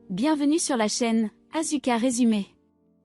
Bienvenue sur la chaîne Asuka Résumé.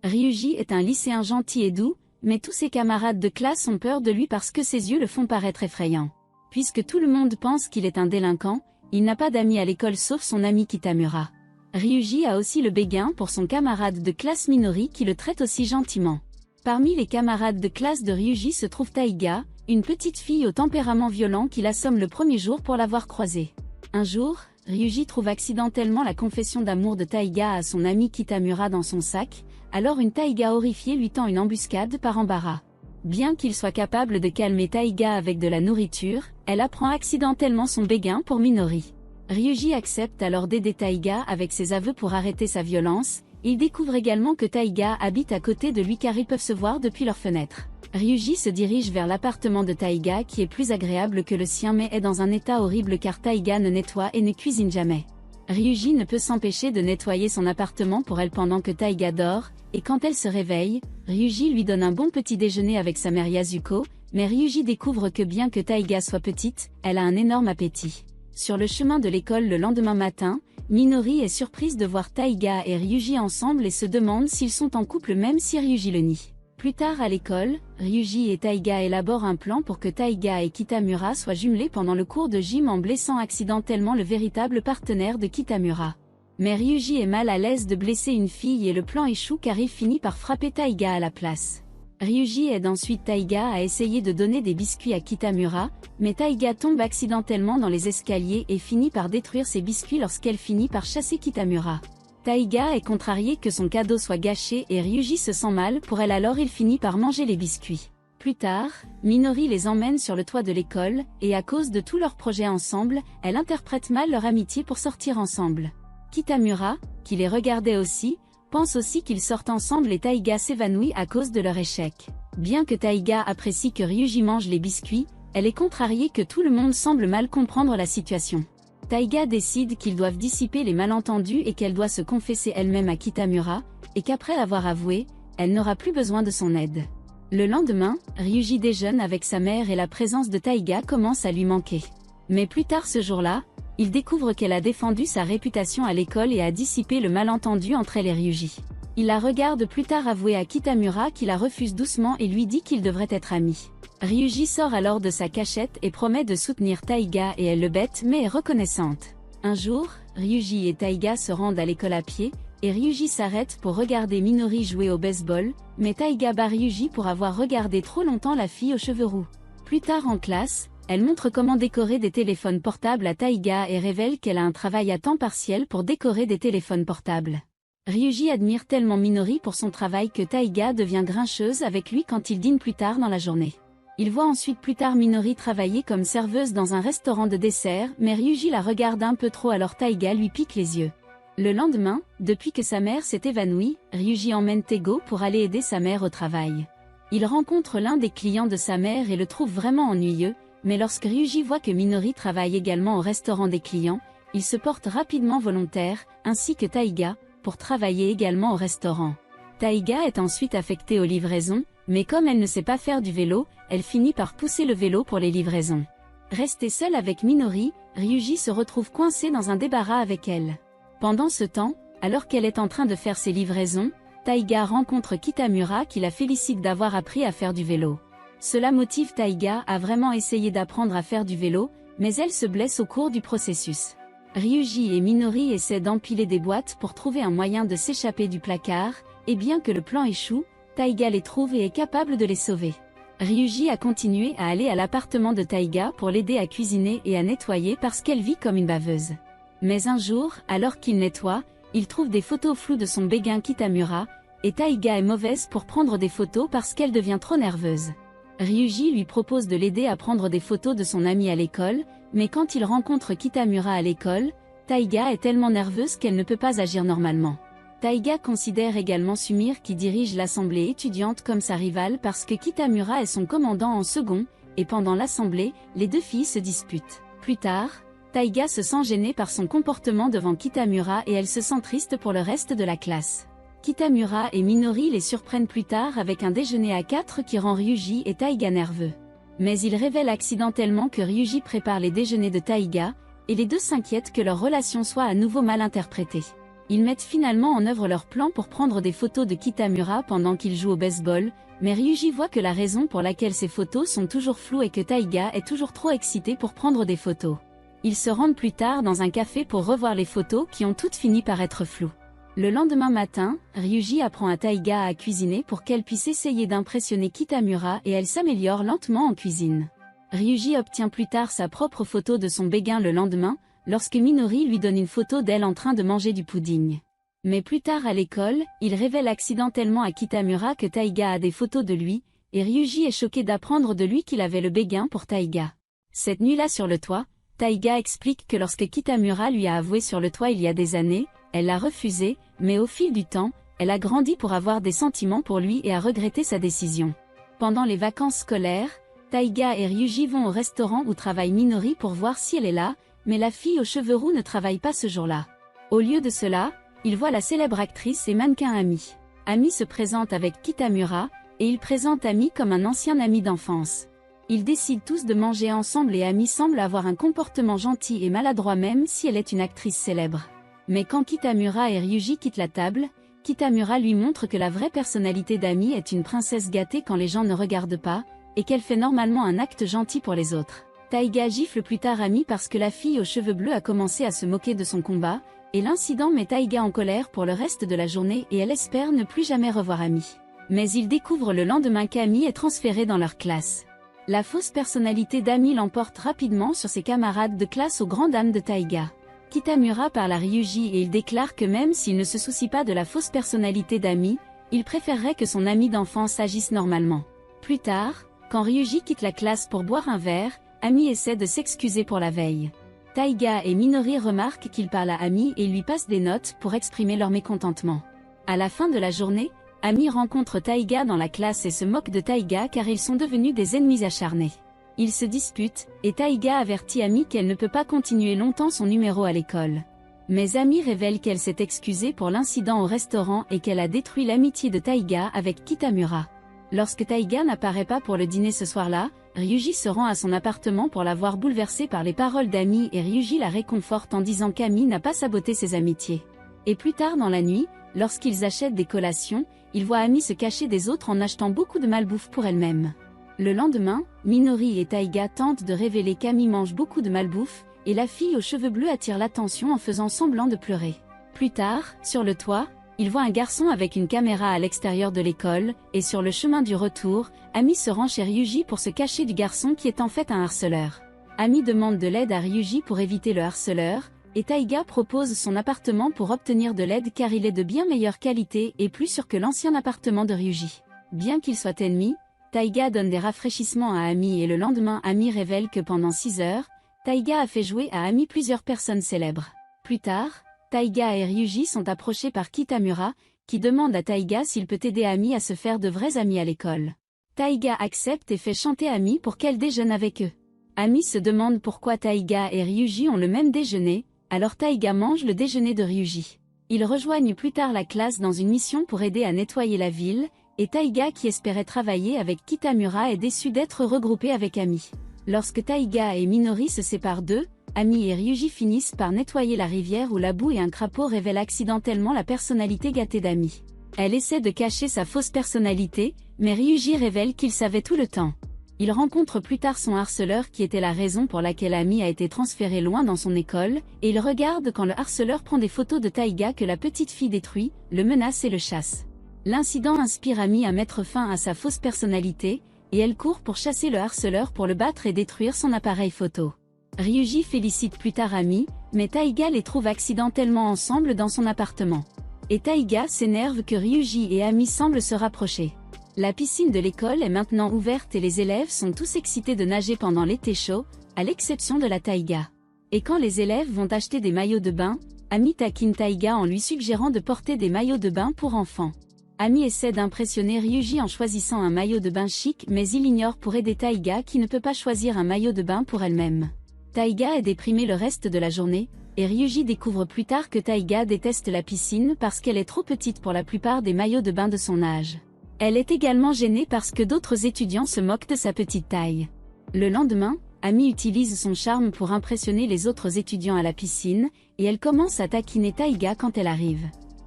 Ryuji est un lycéen gentil et doux, mais tous ses camarades de classe ont peur de lui parce que ses yeux le font paraître effrayant. Puisque tout le monde pense qu'il est un délinquant, il n'a pas d'amis à l'école sauf son ami Kitamura. Ryuji a aussi le béguin pour son camarade de classe Minori qui le traite aussi gentiment. Parmi les camarades de classe de Ryuji se trouve Taiga, une petite fille au tempérament violent qui l'assomme le premier jour pour l'avoir croisée. Un jour, Ryuji trouve accidentellement la confession d'amour de Taiga à son ami Kitamura dans son sac, alors une Taiga horrifiée lui tend une embuscade par embarras. Bien qu'il soit capable de calmer Taiga avec de la nourriture, elle apprend accidentellement son béguin pour Minori. Ryuji accepte alors d'aider Taiga avec ses aveux pour arrêter sa violence. Il découvre également que Taiga habite à côté de lui car ils peuvent se voir depuis leur fenêtre. Ryuji se dirige vers l'appartement de Taiga qui est plus agréable que le sien mais est dans un état horrible car Taiga ne nettoie et ne cuisine jamais. Ryuji ne peut s'empêcher de nettoyer son appartement pour elle pendant que Taiga dort, et quand elle se réveille, Ryuji lui donne un bon petit déjeuner avec sa mère Yasuko, mais Ryuji découvre que bien que Taiga soit petite, elle a un énorme appétit. Sur le chemin de l'école le lendemain matin, Minori est surprise de voir Taiga et Ryuji ensemble et se demande s'ils sont en couple même si Ryuji le nie. Plus tard à l'école, Ryuji et Taiga élaborent un plan pour que Taiga et Kitamura soient jumelés pendant le cours de gym en blessant accidentellement le véritable partenaire de Kitamura. Mais Ryuji est mal à l'aise de blesser une fille et le plan échoue car il finit par frapper Taiga à la place. Ryuji aide ensuite Taiga à essayer de donner des biscuits à Kitamura, mais Taiga tombe accidentellement dans les escaliers et finit par détruire ses biscuits lorsqu'elle finit par chasser Kitamura. Taiga est contrariée que son cadeau soit gâché et Ryuji se sent mal pour elle alors il finit par manger les biscuits. Plus tard, Minori les emmène sur le toit de l'école, et à cause de tous leurs projets ensemble, elle interprète mal leur amitié pour sortir ensemble. Kitamura, qui les regardait aussi, pense aussi qu'ils sortent ensemble et Taiga s'évanouit à cause de leur échec. Bien que Taiga apprécie que Ryuji mange les biscuits, elle est contrariée que tout le monde semble mal comprendre la situation. Taiga décide qu'ils doivent dissiper les malentendus et qu'elle doit se confesser elle-même à Kitamura, et qu'après l'avoir avoué, elle n'aura plus besoin de son aide. Le lendemain, Ryuji déjeune avec sa mère et la présence de Taiga commence à lui manquer. Mais plus tard ce jour-là, il découvre qu'elle a défendu sa réputation à l'école et a dissipé le malentendu entre elle et Ryuji. Il la regarde plus tard avouer à Kitamura qui la refuse doucement et lui dit qu'ils devraient être amis. Ryuji sort alors de sa cachette et promet de soutenir Taiga et elle le bête mais est reconnaissante. Un jour, Ryuji et Taiga se rendent à l'école à pied, et Ryuji s'arrête pour regarder Minori jouer au baseball, mais Taiga bat Ryuji pour avoir regardé trop longtemps la fille aux cheveux roux. Plus tard en classe, elle montre comment décorer des téléphones portables à Taiga et révèle qu'elle a un travail à temps partiel pour décorer des téléphones portables. Ryuji admire tellement Minori pour son travail que Taiga devient grincheuse avec lui quand il dîne plus tard dans la journée. Il voit ensuite plus tard Minori travailler comme serveuse dans un restaurant de dessert, mais Ryuji la regarde un peu trop alors Taiga lui pique les yeux. Le lendemain, depuis que sa mère s'est évanouie, Ryuji emmène Tego pour aller aider sa mère au travail. Il rencontre l'un des clients de sa mère et le trouve vraiment ennuyeux, mais lorsque Ryuji voit que Minori travaille également au restaurant des clients, il se porte rapidement volontaire, ainsi que Taiga, pour travailler également au restaurant. Taiga est ensuite affectée aux livraisons, mais comme elle ne sait pas faire du vélo, elle finit par pousser le vélo pour les livraisons. Restée seule avec Minori, Ryuji se retrouve coincé dans un débarras avec elle. Pendant ce temps, alors qu'elle est en train de faire ses livraisons, Taiga rencontre Kitamura qui la félicite d'avoir appris à faire du vélo. Cela motive Taiga à vraiment essayer d'apprendre à faire du vélo, mais elle se blesse au cours du processus. Ryuji et Minori essaient d'empiler des boîtes pour trouver un moyen de s'échapper du placard, et bien que le plan échoue, Taiga les trouve et est capable de les sauver. Ryuji a continué à aller à l'appartement de Taiga pour l'aider à cuisiner et à nettoyer parce qu'elle vit comme une baveuse. Mais un jour, alors qu'il nettoie, il trouve des photos floues de son béguin Kitamura, et Taiga est mauvaise pour prendre des photos parce qu'elle devient trop nerveuse. Ryuji lui propose de l'aider à prendre des photos de son ami à l'école, mais quand il rencontre Kitamura à l'école, Taiga est tellement nerveuse qu'elle ne peut pas agir normalement. Taiga considère également Sumire qui dirige l'assemblée étudiante comme sa rivale parce que Kitamura est son commandant en second, et pendant l'assemblée, les deux filles se disputent. Plus tard, Taiga se sent gênée par son comportement devant Kitamura et elle se sent triste pour le reste de la classe. Kitamura et Minori les surprennent plus tard avec un déjeuner à 4 qui rend Ryuji et Taiga nerveux. Mais ils révèlent accidentellement que Ryuji prépare les déjeuners de Taiga, et les deux s'inquiètent que leur relation soit à nouveau mal interprétée. Ils mettent finalement en œuvre leur plan pour prendre des photos de Kitamura pendant qu'il joue au baseball, mais Ryuji voit que la raison pour laquelle ces photos sont toujours floues est que Taiga est toujours trop excité pour prendre des photos. Ils se rendent plus tard dans un café pour revoir les photos qui ont toutes fini par être floues. Le lendemain matin, Ryuji apprend à Taiga à cuisiner pour qu'elle puisse essayer d'impressionner Kitamura et elle s'améliore lentement en cuisine. Ryuji obtient plus tard sa propre photo de son béguin le lendemain, lorsque Minori lui donne une photo d'elle en train de manger du pudding. Mais plus tard à l'école, il révèle accidentellement à Kitamura que Taiga a des photos de lui, et Ryuji est choqué d'apprendre de lui qu'il avait le béguin pour Taiga. Cette nuit-là sur le toit, Taiga explique que lorsque Kitamura lui a avoué sur le toit il y a des années, elle l'a refusé, mais au fil du temps, elle a grandi pour avoir des sentiments pour lui et a regretté sa décision. Pendant les vacances scolaires, Taiga et Ryuji vont au restaurant où travaille Minori pour voir si elle est là, mais la fille aux cheveux roux ne travaille pas ce jour-là. Au lieu de cela, il voit la célèbre actrice et mannequin Ami. Ami se présente avec Kitamura, et il présente Ami comme un ancien ami d'enfance. Ils décident tous de manger ensemble et Ami semble avoir un comportement gentil et maladroit même si elle est une actrice célèbre. Mais quand Kitamura et Ryuji quittent la table, Kitamura lui montre que la vraie personnalité d'Ami est une princesse gâtée quand les gens ne regardent pas, et qu'elle fait normalement un acte gentil pour les autres. Taiga gifle plus tard Ami parce que la fille aux cheveux bleus a commencé à se moquer de son combat, et l'incident met Taiga en colère pour le reste de la journée et elle espère ne plus jamais revoir Ami. Mais il découvre le lendemain qu'Ami est transférée dans leur classe. La fausse personnalité d'Ami l'emporte rapidement sur ses camarades de classe aux grandes dames de Taiga. Kitamura parle à Ryuji et il déclare que même s'il ne se soucie pas de la fausse personnalité d'Ami, il préférerait que son ami d'enfance agisse normalement. Plus tard, quand Ryuji quitte la classe pour boire un verre, Ami essaie de s'excuser pour la veille. Taiga et Minori remarquent qu'il parle à Ami et lui passent des notes pour exprimer leur mécontentement. À la fin de la journée, Ami rencontre Taiga dans la classe et se moque de Taiga car ils sont devenus des ennemis acharnés. Ils se disputent, et Taiga avertit Ami qu'elle ne peut pas continuer longtemps son numéro à l'école. Mais Ami révèle qu'elle s'est excusée pour l'incident au restaurant et qu'elle a détruit l'amitié de Taiga avec Kitamura. Lorsque Taiga n'apparaît pas pour le dîner ce soir-là, Ryuji se rend à son appartement pour la voir bouleversée par les paroles d'Ami et Ryuji la réconforte en disant qu'Ami n'a pas saboté ses amitiés. Et plus tard dans la nuit, lorsqu'ils achètent des collations, ils voient Ami se cacher des autres en achetant beaucoup de malbouffe pour elle-même. Le lendemain, Minori et Taiga tentent de révéler qu'Ami mange beaucoup de malbouffe, et la fille aux cheveux bleus attire l'attention en faisant semblant de pleurer. Plus tard, sur le toit, il voit un garçon avec une caméra à l'extérieur de l'école, et sur le chemin du retour, Ami se rend chez Ryuji pour se cacher du garçon qui est en fait un harceleur. Ami demande de l'aide à Ryuji pour éviter le harceleur, et Taiga propose son appartement pour obtenir de l'aide car il est de bien meilleure qualité et plus sûr que l'ancien appartement de Ryuji. Bien qu'ils soient ennemis, Taiga donne des rafraîchissements à Ami et le lendemain Ami révèle que pendant 6 heures, Taiga a fait jouer à Ami plusieurs personnes célèbres. Plus tard, Taiga et Ryuji sont approchés par Kitamura, qui demande à Taiga s'il peut aider Ami à se faire de vrais amis à l'école. Taiga accepte et fait chanter Ami pour qu'elle déjeune avec eux. Ami se demande pourquoi Taiga et Ryuji ont le même déjeuner, alors Taiga mange le déjeuner de Ryuji. Ils rejoignent plus tard la classe dans une mission pour aider à nettoyer la ville, et Taiga qui espérait travailler avec Kitamura est déçu d'être regroupé avec Ami. Lorsque Taiga et Minori se séparent d'eux, Ami et Ryuji finissent par nettoyer la rivière où la boue et un crapaud révèlent accidentellement la personnalité gâtée d'Ami. Elle essaie de cacher sa fausse personnalité, mais Ryuji révèle qu'il savait tout le temps. Il rencontre plus tard son harceleur qui était la raison pour laquelle Ami a été transférée loin dans son école, et il regarde quand le harceleur prend des photos de Taiga que la petite fille détruit, le menace et le chasse. L'incident inspire Ami à mettre fin à sa fausse personnalité, et elle court pour chasser le harceleur pour le battre et détruire son appareil photo. Ryuji félicite plus tard Ami, mais Taiga les trouve accidentellement ensemble dans son appartement. Et Taiga s'énerve que Ryuji et Ami semblent se rapprocher. La piscine de l'école est maintenant ouverte et les élèves sont tous excités de nager pendant l'été chaud, à l'exception de la Taiga. Et quand les élèves vont acheter des maillots de bain, Ami taquine Taiga en lui suggérant de porter des maillots de bain pour enfants. Ami essaie d'impressionner Ryuji en choisissant un maillot de bain chic mais il ignore pour aider Taiga qui ne peut pas choisir un maillot de bain pour elle-même. Taiga est déprimée le reste de la journée, et Ryuji découvre plus tard que Taiga déteste la piscine parce qu'elle est trop petite pour la plupart des maillots de bain de son âge. Elle est également gênée parce que d'autres étudiants se moquent de sa petite taille. Le lendemain, Ami utilise son charme pour impressionner les autres étudiants à la piscine, et elle commence à taquiner Taiga quand elle arrive.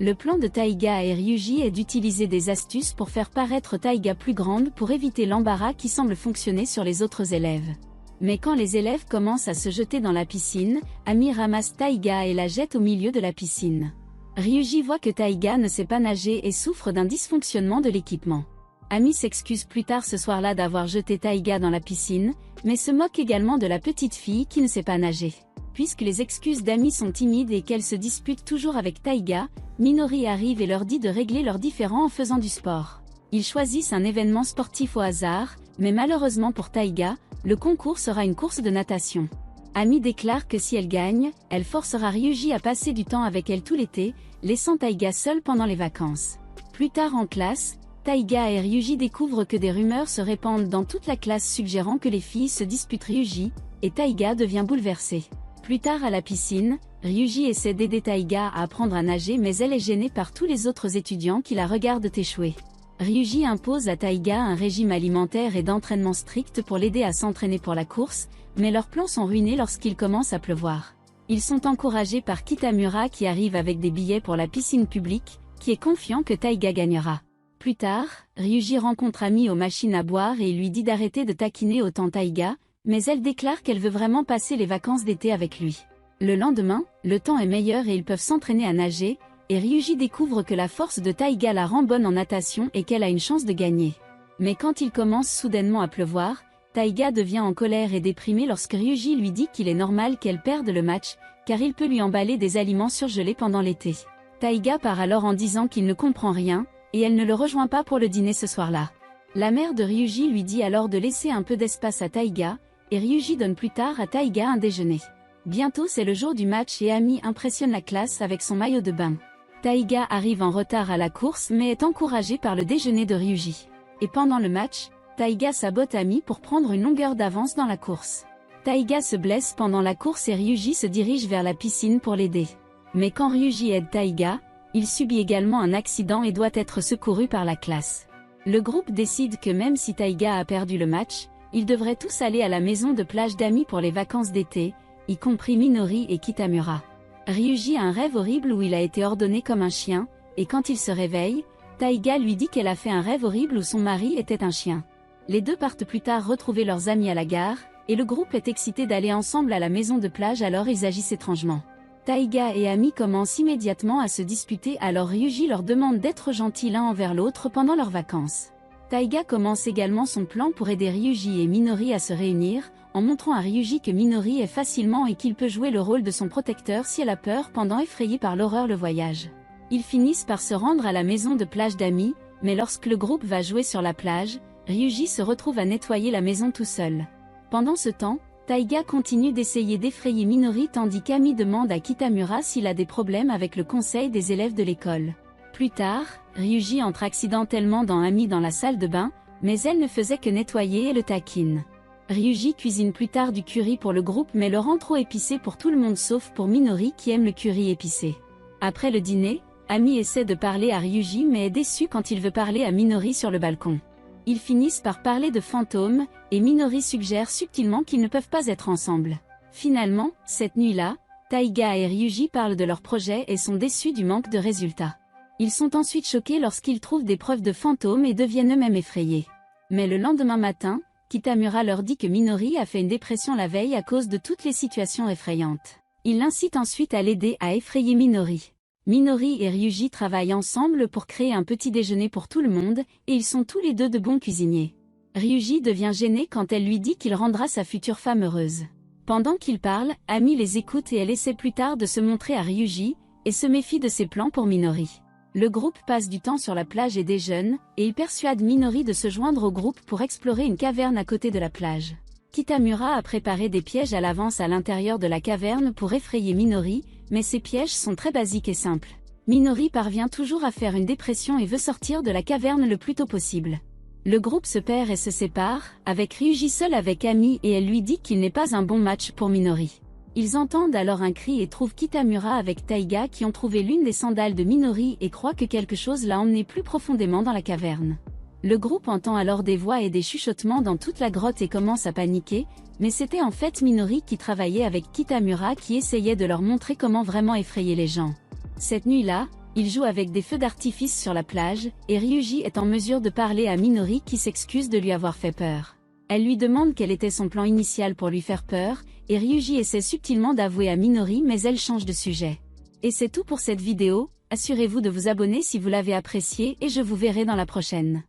Le plan de Taiga et Ryuji est d'utiliser des astuces pour faire paraître Taiga plus grande pour éviter l'embarras qui semble fonctionner sur les autres élèves. Mais quand les élèves commencent à se jeter dans la piscine, Ami ramasse Taiga et la jette au milieu de la piscine. Ryuji voit que Taiga ne sait pas nager et souffre d'un dysfonctionnement de l'équipement. Ami s'excuse plus tard ce soir-là d'avoir jeté Taiga dans la piscine, mais se moque également de la petite fille qui ne sait pas nager. Puisque les excuses d'Ami sont timides et qu'elle se dispute toujours avec Taiga, Minori arrive et leur dit de régler leurs différends en faisant du sport. Ils choisissent un événement sportif au hasard, mais malheureusement pour Taiga, le concours sera une course de natation. Ami déclare que si elle gagne, elle forcera Ryuji à passer du temps avec elle tout l'été, laissant Taiga seule pendant les vacances. Plus tard en classe, Taiga et Ryuji découvrent que des rumeurs se répandent dans toute la classe suggérant que les filles se disputent Ryuji, et Taiga devient bouleversée. Plus tard à la piscine, Ryuji essaie d'aider Taiga à apprendre à nager mais elle est gênée par tous les autres étudiants qui la regardent échouer. Ryuji impose à Taiga un régime alimentaire et d'entraînement strict pour l'aider à s'entraîner pour la course, mais leurs plans sont ruinés lorsqu'il commence à pleuvoir. Ils sont encouragés par Kitamura qui arrive avec des billets pour la piscine publique, qui est confiant que Taiga gagnera. Plus tard, Ryuji rencontre Ami aux machines à boire et lui dit d'arrêter de taquiner autant Taiga, mais elle déclare qu'elle veut vraiment passer les vacances d'été avec lui. Le lendemain, le temps est meilleur et ils peuvent s'entraîner à nager, et Ryuji découvre que la force de Taiga la rend bonne en natation et qu'elle a une chance de gagner. Mais quand il commence soudainement à pleuvoir, Taiga devient en colère et déprimée lorsque Ryuji lui dit qu'il est normal qu'elle perde le match, car il peut lui emballer des aliments surgelés pendant l'été. Taiga part alors en disant qu'il ne comprend rien, et elle ne le rejoint pas pour le dîner ce soir-là. La mère de Ryuji lui dit alors de laisser un peu d'espace à Taiga, et Ryuji donne plus tard à Taiga un déjeuner. Bientôt c'est le jour du match et Ami impressionne la classe avec son maillot de bain. Taiga arrive en retard à la course mais est encouragée par le déjeuner de Ryuji. Et pendant le match, Taiga sabote Ami pour prendre une longueur d'avance dans la course. Taiga se blesse pendant la course et Ryuji se dirige vers la piscine pour l'aider. Mais quand Ryuji aide Taiga, il subit également un accident et doit être secouru par la classe. Le groupe décide que même si Taiga a perdu le match, ils devraient tous aller à la maison de plage d'Ami pour les vacances d'été, y compris Minori et Kitamura. Ryuji a un rêve horrible où il a été ordonné comme un chien, et quand il se réveille, Taiga lui dit qu'elle a fait un rêve horrible où son mari était un chien. Les deux partent plus tard retrouver leurs amis à la gare, et le groupe est excité d'aller ensemble à la maison de plage alors ils agissent étrangement. Taiga et Ami commencent immédiatement à se disputer alors Ryuji leur demande d'être gentils l'un envers l'autre pendant leurs vacances. Taiga commence également son plan pour aider Ryuji et Minori à se réunir, en montrant à Ryuji que Minori est facilement et qu'il peut jouer le rôle de son protecteur si elle a peur pendant effrayé par l'horreur le voyage. Ils finissent par se rendre à la maison de plage d'Ami, mais lorsque le groupe va jouer sur la plage, Ryuji se retrouve à nettoyer la maison tout seul. Pendant ce temps, Taiga continue d'essayer d'effrayer Minori tandis qu'Ami demande à Kitamura s'il a des problèmes avec le conseil des élèves de l'école. Plus tard, Ryuji entre accidentellement dans Ami dans la salle de bain, mais elle ne faisait que nettoyer et le taquine. Ryuji cuisine plus tard du curry pour le groupe mais le rend trop épicé pour tout le monde sauf pour Minori qui aime le curry épicé. Après le dîner, Ami essaie de parler à Ryuji mais est déçu quand il veut parler à Minori sur le balcon. Ils finissent par parler de fantômes, et Minori suggère subtilement qu'ils ne peuvent pas être ensemble. Finalement, cette nuit-là, Taiga et Ryuji parlent de leur projet et sont déçus du manque de résultats. Ils sont ensuite choqués lorsqu'ils trouvent des preuves de fantômes et deviennent eux-mêmes effrayés. Mais le lendemain matin, Kitamura leur dit que Minori a fait une dépression la veille à cause de toutes les situations effrayantes. Il l'incite ensuite à l'aider à effrayer Minori. Minori et Ryuji travaillent ensemble pour créer un petit déjeuner pour tout le monde, et ils sont tous les deux de bons cuisiniers. Ryuji devient gêné quand elle lui dit qu'il rendra sa future femme heureuse. Pendant qu'ils parlent, Ami les écoute et elle essaie plus tard de se montrer à Ryuji, et se méfie de ses plans pour Minori. Le groupe passe du temps sur la plage et déjeune, et il persuade Minori de se joindre au groupe pour explorer une caverne à côté de la plage. Kitamura a préparé des pièges à l'avance à l'intérieur de la caverne pour effrayer Minori, mais ces pièges sont très basiques et simples. Minori parvient toujours à faire une dépression et veut sortir de la caverne le plus tôt possible. Le groupe se perd et se sépare, avec Ryuji seul avec Ami et elle lui dit qu'il n'est pas un bon match pour Minori. Ils entendent alors un cri et trouvent Kitamura avec Taiga qui ont trouvé l'une des sandales de Minori et croient que quelque chose l'a emmené plus profondément dans la caverne. Le groupe entend alors des voix et des chuchotements dans toute la grotte et commence à paniquer, mais c'était en fait Minori qui travaillait avec Kitamura qui essayait de leur montrer comment vraiment effrayer les gens. Cette nuit-là, ils jouent avec des feux d'artifice sur la plage, et Ryuji est en mesure de parler à Minori qui s'excuse de lui avoir fait peur. Elle lui demande quel était son plan initial pour lui faire peur, et Ryuji essaie subtilement d'avouer à Minori mais elle change de sujet. Et c'est tout pour cette vidéo, assurez-vous de vous abonner si vous l'avez appréciée et je vous verrai dans la prochaine.